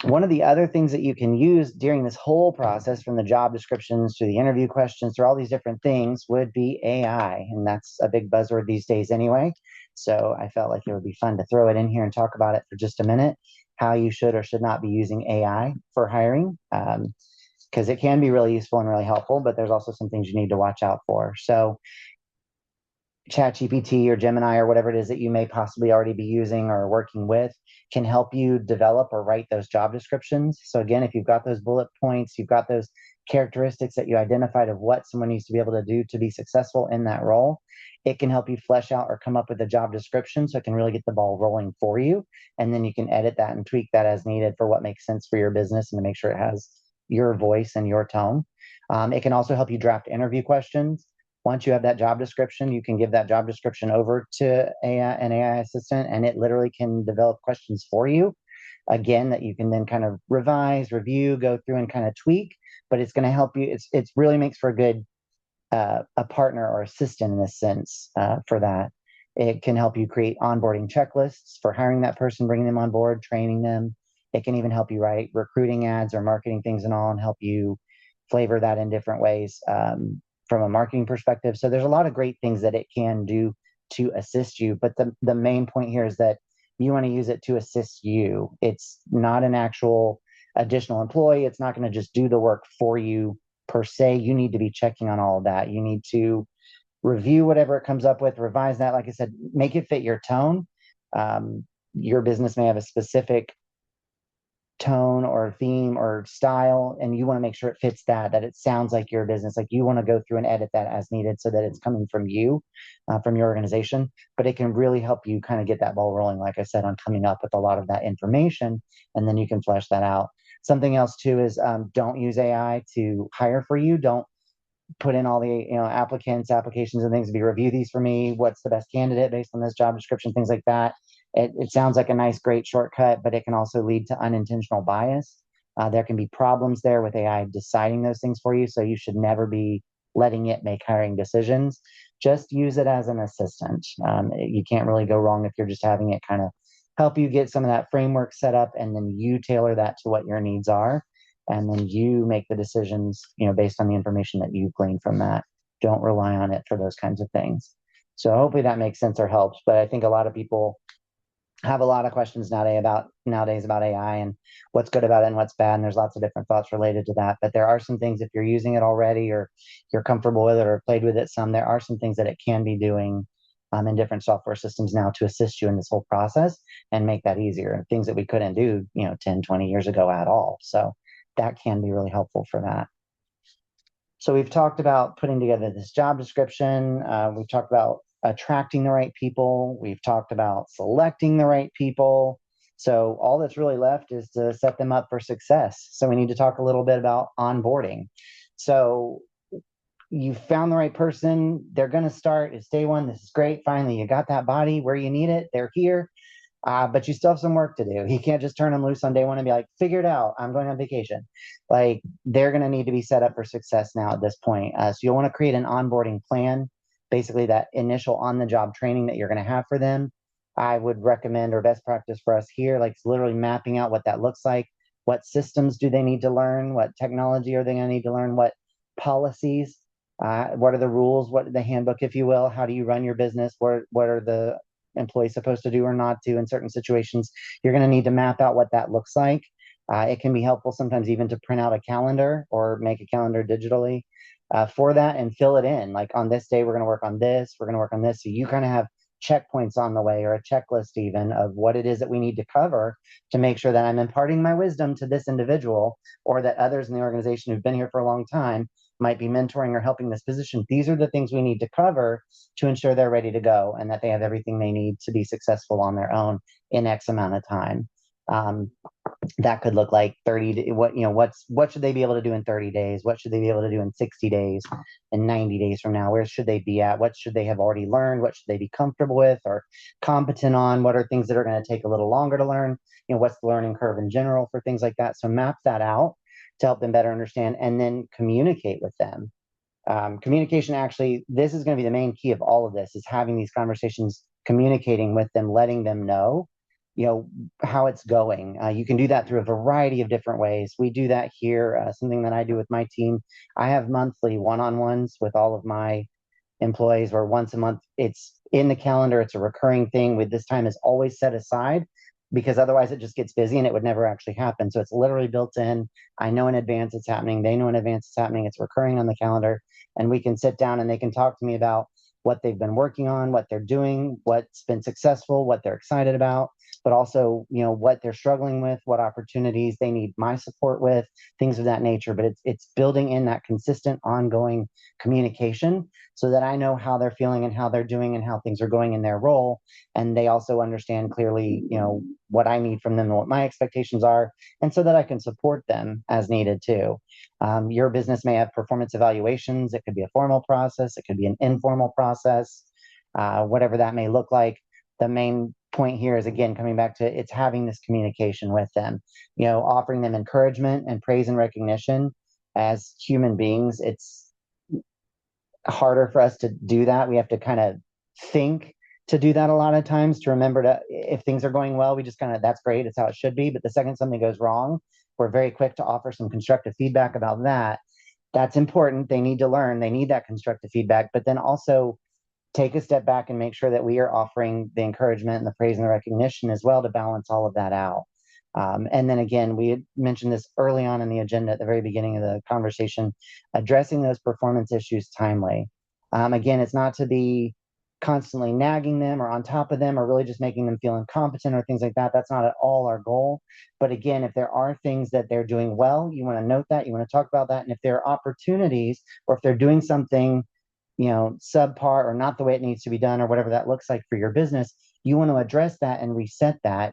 One of the other things that you can use during this whole process, from the job descriptions to the interview questions to all these different things, would be AI. And that's a big buzzword these days anyway. So I felt like it would be fun to throw it in here and talk about it for just a minute, how you should or should not be using AI for hiring. Because it can be really useful and really helpful, but there's also some things you need to watch out for. So ChatGPT or Gemini or whatever it is that you may possibly already be using or working with can help you develop or write those job descriptions. So again, if you've got those bullet points, you've got those characteristics that you identified of what someone needs to be able to do to be successful in that role, it can help you flesh out or come up with a job description so it can really get the ball rolling for you. And then you can edit that and tweak that as needed for what makes sense for your business and to make sure it has your voice and your tone. It can also help you draft interview questions. Once you have that job description, you can give that job description over to an AI assistant, and it literally can develop questions for you. Again, that you can then kind of revise, review, go through, and kind of tweak. But it's going to help you. It's really makes for a good a partner or assistant in a sense for that. It can help you create onboarding checklists for hiring that person, bringing them on board, training them. It can even help you write recruiting ads or marketing things and all, and help you flavor that in different ways from a marketing perspective. So there's a lot of great things that it can do to assist you. But the main point here is that you want to use it to assist you. It's not an actual additional employee. It's not going to just do the work for you per se. You need to be checking on all of that. You need to review whatever it comes up with, revise that. Like I said, make it fit your tone. Your business may have a specific tone or theme or style, and you want to make sure it fits that it sounds like your business. Like, you want to go through and edit that as needed so that it's coming from you, from your organization. But it can really help you kind of get that ball rolling, like I said, on coming up with a lot of that information, and then you can flesh that out. Something else too is don't use AI to hire for you. Don't put in all the applications and things to be, review these for me. What's the best candidate based on this job description? Things like that. It sounds like a nice, great shortcut, but it can also lead to unintentional bias. There can be problems there with AI deciding those things for you. So you should never be letting it make hiring decisions. Just use it as an assistant. You can't really go wrong if you're just having it kind of help you get some of that framework set up, and then you tailor that to what your needs are, and then you make the decisions, based on the information that you glean from that. Don't rely on it for those kinds of things. So hopefully that makes sense or helps. But I think a lot of people have a lot of questions nowadays about AI and what's good about it and what's bad. And there's lots of different thoughts related to that. But there are some things, if you're using it already or you're comfortable with it or played with it some, there are some things that it can be doing in different software systems now to assist you in this whole process and make that easier, and things that we couldn't do, 10, 20 years ago at all. So that can be really helpful for that. So we've talked about putting together this job description. We've talked about attracting the right people. We've talked about selecting the right people. So all that's really left is to set them up for success. So we need to talk a little bit about onboarding. So you found the right person. They're going to start. It's day one. This is great. Finally, you got that body where you need it. They're here. But you still have some work to do. You can't just turn them loose on day one and be like, figure it out, I'm going on vacation. Like, they're going to need to be set up for success now at this point. So you'll want to create an onboarding plan, basically that initial on-the-job training that you're going to have for them. I would recommend, or best practice for us here, like literally mapping out what that looks like, What systems do they need to learn? What technology are they going to need to learn? What policies? What are the rules? What the handbook, if you will? How do you run your business? What are the employees supposed to do or not do in certain situations? You're going to need to map out what that looks like. It can be helpful sometimes even to print out a calendar or make a calendar digitally for that and fill it in. Like on this day, we're going to work on this, we're going to work on this. So you kind of have checkpoints on the way or a checklist even of what it is that we need to cover to make sure that I'm imparting my wisdom to this individual or that others in the organization who've been here for a long time might be mentoring or helping this position. These are the things we need to cover to ensure they're ready to go and that they have everything they need to be successful on their own in X amount of time. Um, that could look like 30 what should they be able to do in 30 days, what should they be able to do in 60 days and 90 days from now, where should they be at, what should they have already learned, what should they be comfortable with or competent on, what are things that are going to take a little longer to learn, what's the learning curve in general for things like that. So map that out to help them better understand and then communicate with them. Communication, actually, this is going to be the main key of all of this, is having these conversations, communicating with them, letting them know how it's going. You can do that through a variety of different ways. We do that here. Something that I do with my team, I have monthly one-on-ones with all of my employees, or once a month. It's in the calendar. It's a recurring thing. With this time is always set aside because otherwise it just gets busy and it would never actually happen. So it's literally built in. I know in advance it's happening. They know in advance it's happening. It's recurring on the calendar, and we can sit down and they can talk to me about what they've been working on, what they're doing, what's been successful, what they're excited about, but also, what they're struggling with, what opportunities they need my support with, things of that nature. But it's building in that consistent, ongoing communication so that I know how they're feeling and how they're doing and how things are going in their role. And they also understand clearly, what I need from them and what my expectations are, and so that I can support them as needed too. Your business may have performance evaluations. It could be a formal process. It could be an informal process, whatever that may look like. The main point here is, again, coming back to it's having this communication with them, offering them encouragement and praise and recognition. As human beings, it's harder for us to do that. We have to kind of think to do that a lot of times, to remember to, if things are going well, we just kind of, that's great, it's how it should be. But the second something goes wrong, we're very quick to offer some constructive feedback about that. That's important. They need to learn, they need that constructive feedback, but then also take a step back and make sure that we are offering the encouragement and the praise and the recognition as well to balance all of that out. And then again, we had mentioned this early on in the agenda at the very beginning of the conversation, addressing those performance issues timely. Again, it's not to be constantly nagging them or on top of them or really just making them feel incompetent or things like that. That's not at all our goal. But again, if there are things that they're doing well, you want to note that, you want to talk about that. And if there are opportunities, or if they're doing something subpar or not the way it needs to be done, or whatever that looks like for your business, you want to address that and reset that,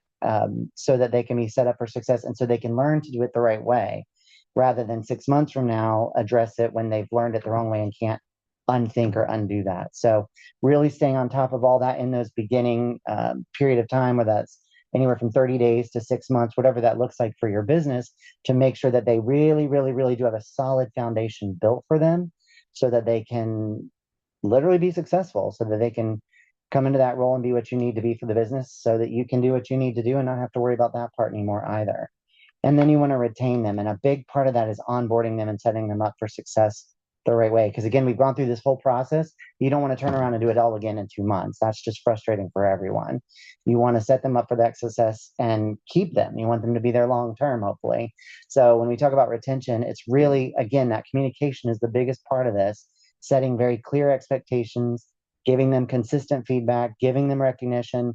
so that they can be set up for success and so they can learn to do it the right way, rather than 6 months from now address it when they've learned it the wrong way and can't unthink or undo that. So really staying on top of all that in those beginning period of time, whether that's anywhere from 30 days to 6 months, whatever that looks like for your business, to make sure that they really, really, really do have a solid foundation built for them so that they can literally be successful, so that they can come into that role and be what you need to be for the business, so that you can do what you need to do and not have to worry about that part anymore either. And then you want to retain them. And a big part of that is onboarding them and setting them up for success the right way. Because again, we've gone through this whole process. You don't want to turn around and do it all again in 2 months. That's just frustrating for everyone. You want to set them up for that success and keep them. You want them to be there long term, hopefully. So when we talk about retention, it's really, again, that communication is the biggest part of this, setting very clear expectations, giving them consistent feedback, giving them recognition,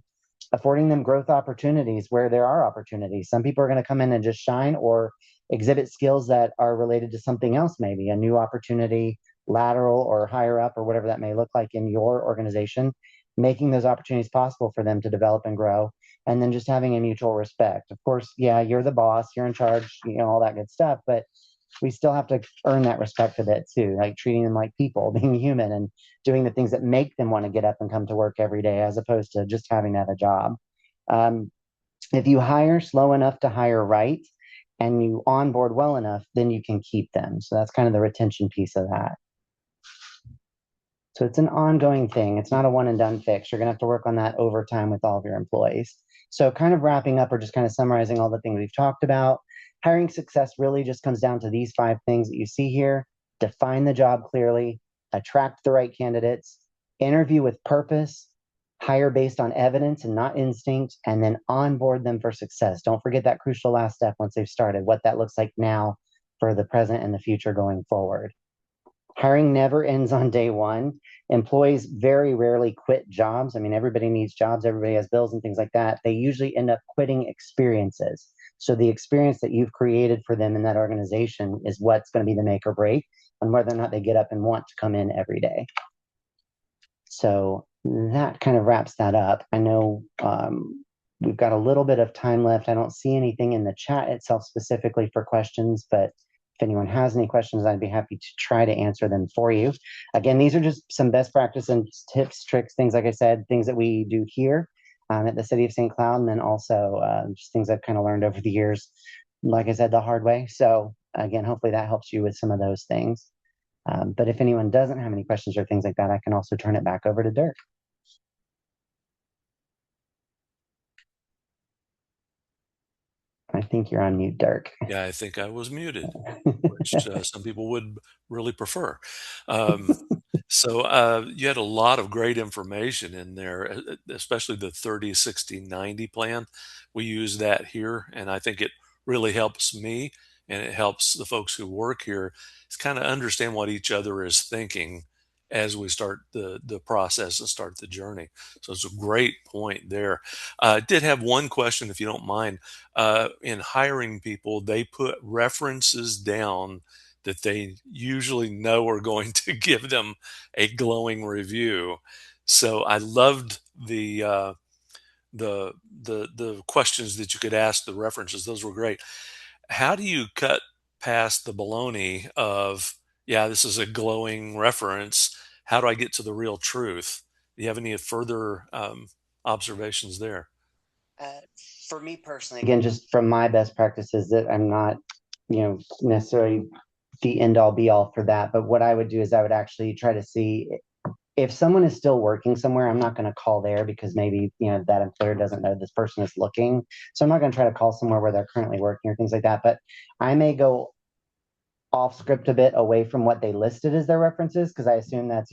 affording them growth opportunities where there are opportunities. Some people are going to come in and just shine or exhibit skills that are related to something else, maybe a new opportunity, lateral or higher up, or whatever that may look like in your organization, making those opportunities possible for them to develop and grow. And then just having a mutual respect. Of course, yeah, you're the boss, you're in charge, all that good stuff, but we still have to earn that respect a bit too, like treating them like people, being human, and doing the things that make them want to get up and come to work every day, as opposed to just having that a job. Um, if you hire slow enough to hire right, and you onboard well enough, then you can keep them. So that's kind of the retention piece of that. So it's an ongoing thing. It's not a one and done fix. You're going to have to work on that over time with all of your employees. So kind of wrapping up, or just kind of summarizing all the things we've talked about. hiring success really just comes down to these five things that you see here: define the job clearly, attract the right candidates, interview with purpose, hire based on evidence and not instinct, and then onboard them for success. Don't forget that crucial last step once they've started, what that looks like now for the present and the future going forward. Hiring never ends on day one. Employees very rarely quit jobs. I mean, everybody needs jobs, everybody has bills and things like that. They usually end up quitting experiences. So the experience that you've created for them in that organization is what's going to be the make or break on whether or not they get up and want to come in every day. So that kind of wraps that up. I know we've got a little bit of time left. I don't see anything in the chat itself specifically for questions, but if anyone has any questions, I'd be happy to try to answer them for you. Again, these are just some best practice and tips, tricks, things, like I said, things that we do here at the City of St. Cloud, and then also just things I've kind of learned over the years, like I said, the hard way. So again, hopefully that helps you with some of those things. But if anyone doesn't have any questions or things like that, I can also turn it back over to Dirk. I think you're on mute, Dirk. Yeah, I think I was muted, which some people would really prefer. Um, so you had a lot of great information in there, especially the 30, 60, 90 plan. We use that here, and I think it really helps me and it helps the folks who work here to kind of understand what each other is thinking as we start the process and start the journey. So it's a great point there. I did have one question, if you don't mind. In hiring people, they put references down that they usually know are going to give them a glowing review. So I loved the questions that you could ask, the references. Those were great. How do you cut past the baloney of, yeah, this is a glowing reference? How do I get to the real truth? Do you have any further observations there? Uh, for me personally, again, just from my best practices, that I'm not, necessarily the end all be all for that. But what I would do is I would actually try to see if someone is still working somewhere. I'm not going to call there because maybe, that employer doesn't know this person is looking. So I'm not going to try to call somewhere where they're currently working or things like that. But I may go off script a bit away from what they listed as their references because I assume that's,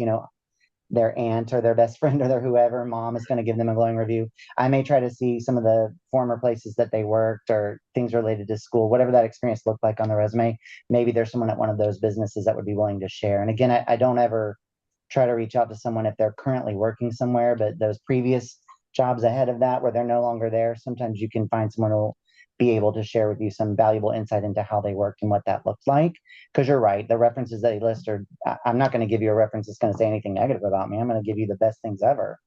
their aunt or their best friend or their whoever mom is going to give them a glowing review. I may try to see some of the former places that they worked or things related to school, whatever that experience looked like on the resume. Maybe there's someone at one of those businesses that would be willing to share. And again, I don't ever try to reach out to someone if they're currently working somewhere, but those previous jobs ahead of that where they're no longer there, sometimes you can find someone who will be able to share with you some valuable insight into how they worked and what that looked like. Because you're right, the references that you list are, I'm not going to give you a reference that's going to say anything negative about me. I'm going to give you the best things ever.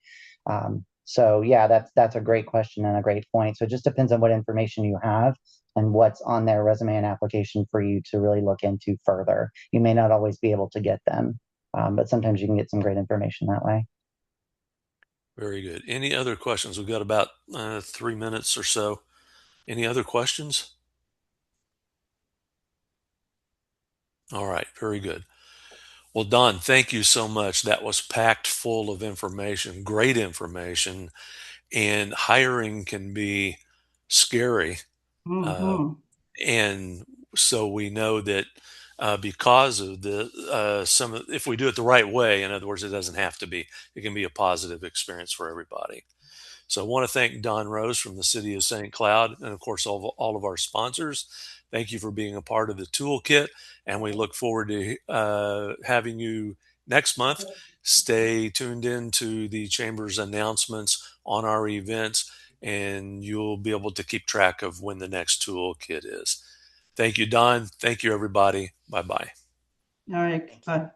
So yeah, that's a great question and a great point. So it just depends on what information you have and what's on their resume and application for you to really look into further. You may not always be able to get them, but sometimes you can get some great information that way. Very good. Any other questions? We've got about 3 minutes or so. Any other questions? All right, very good. Well, Don, thank you so much. That was packed full of information, great information, and hiring can be scary. Uh, Mm-hmm. and so we know that because of if we do it the right way, in other words, it doesn't have to be, it can be a positive experience for everybody. So I want to thank Don Rose from the City of St. Cloud and, of course, all of our sponsors. Thank you for being a part of the Toolkit, and we look forward to having you next month. Stay tuned in to the Chamber's announcements on our events, and you'll be able to keep track of when the next Toolkit is. Thank you, Don. Thank you, everybody. Bye bye. All right. Bye.